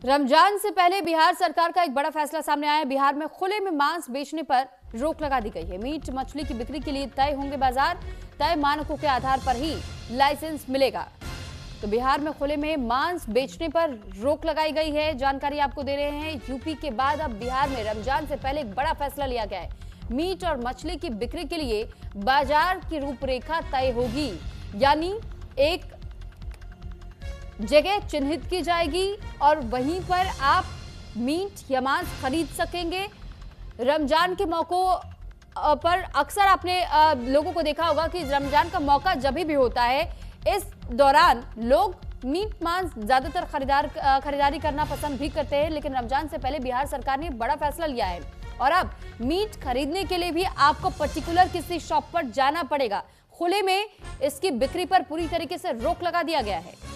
रमजान से पहले बिहार सरकार का एक बड़ा फैसला सामने आया है। बिहार में खुले में मांस बेचने पर रोक लगा दी गई है। मीट मछली की बिक्री के लिए तय होंगे बाजार, तय मानकों के आधार पर ही लाइसेंस मिलेगा। तो बिहार में खुले में मांस बेचने पर रोक लगाई गई है। जानकारी आपको दे रहे हैं। यूपी के बाद अब बिहार में रमजान से पहले एक बड़ा फैसला लिया गया है। मीट और मछली की बिक्री के लिए बाजार की रूपरेखा तय होगी, यानी एक जगह चिन्हित की जाएगी और वहीं पर आप मीट या मांस खरीद सकेंगे। रमजान के मौकों पर अक्सर आपने लोगों को देखा होगा कि रमजान का मौका जब भी होता है, इस दौरान लोग मीट मांस ज्यादातर खरीदारी करना पसंद भी करते हैं। लेकिन रमजान से पहले बिहार सरकार ने बड़ा फैसला लिया है और अब मीट खरीदने के लिए भी आपको पर्टिकुलर किसी शॉप पर जाना पड़ेगा। खुले में इसकी बिक्री पर पूरी तरीके से रोक लगा दिया गया है।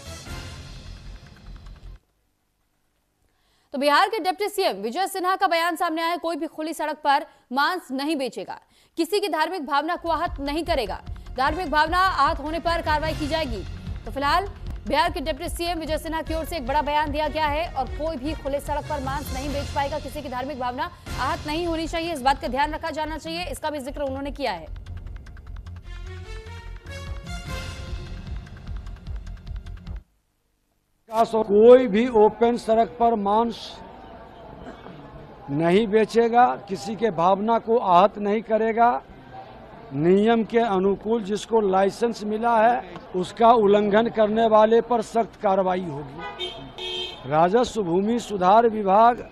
तो बिहार के डिप्टी सीएम विजय सिन्हा का बयान सामने आया। कोई भी खुली सड़क पर मांस नहीं बेचेगा, किसी की धार्मिक भावना को आहत नहीं करेगा। धार्मिक भावना आहत होने पर कार्रवाई की जाएगी। तो फिलहाल बिहार के डिप्टी सीएम विजय सिन्हा की ओर से एक बड़ा बयान दिया गया है और कोई भी खुले सड़क पर मांस नहीं बेच पाएगा, किसी की धार्मिक भावना आहत नहीं होनी चाहिए, इस बात का ध्यान रखा जाना चाहिए, इसका भी जिक्र उन्होंने किया है। कोई भी ओपन सड़क पर मांस नहीं बेचेगा, किसी के भावना को आहत नहीं करेगा। नियम के अनुकूल जिसको लाइसेंस मिला है उसका उल्लंघन करने वाले पर सख्त कार्रवाई होगी। राजस्व, भूमि सुधार विभाग,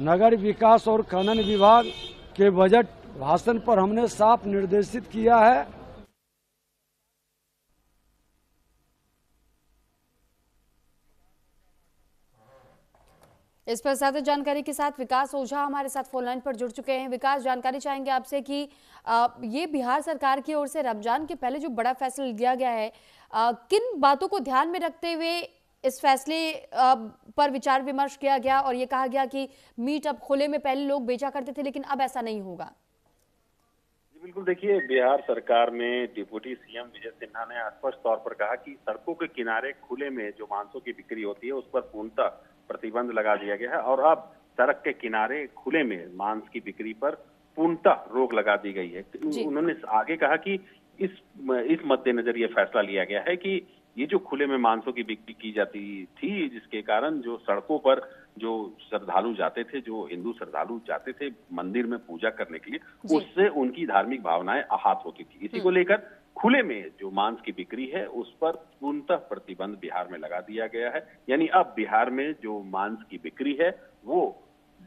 नगर विकास और खनन विभाग के बजट भाषण पर हमने साफ निर्देशित किया है। इस पर ज्यादा जानकारी के साथ विकास ओझा हमारे साथ फोन लाइन पर जुड़ चुके हैं। विकास, जानकारी चाहेंगे आपसे कि ये बिहार सरकार की ओर से रमजान के पहले जो बड़ा फैसला लिया गया है, किन बातों को ध्यान में रखते हुए इस फैसले पर विचार विमर्श किया गया और ये कहा गया कि मीट अब खुले में पहले लोग बेचा करते थे लेकिन अब ऐसा नहीं होगा? बिल्कुल, देखिए, बिहार सरकार में डिप्टी सीएम विजय सिन्हा ने स्पष्ट तौर पर कहा कि सड़कों के किनारे खुले में जो मांसों की बिक्री होती है उस पर पूर्णतः प्रतिबंध लगा दिया गया है और अब सड़क के किनारे खुले में मांस की बिक्री पर पूर्णतः रोक लगा दी गई है। उन्होंने आगे कहा कि इस मद्देनजर ये फैसला लिया गया है कि ये जो खुले में मांसों की बिक्री की जाती थी, जिसके कारण जो सड़कों पर जो श्रद्धालु जाते थे, जो हिंदू श्रद्धालु जाते थे मंदिर में पूजा करने के लिए, उससे उनकी धार्मिक भावनाएं आहत होती थी। इसी को लेकर खुले में जो मांस की बिक्री है उस पर पूर्णतः प्रतिबंध बिहार में लगा दिया गया है। यानी अब बिहार में जो मांस की बिक्री है वो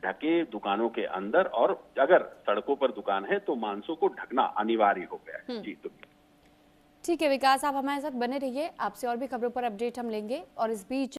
ढके दुकानों के अंदर, और अगर सड़कों पर दुकान है तो मांसों को ढकना अनिवार्य हो गया है। जी, तो ठीक है विकास, आप हमारे साथ बने रहिए, आपसे और भी खबरों पर अपडेट हम लेंगे। और इस बीच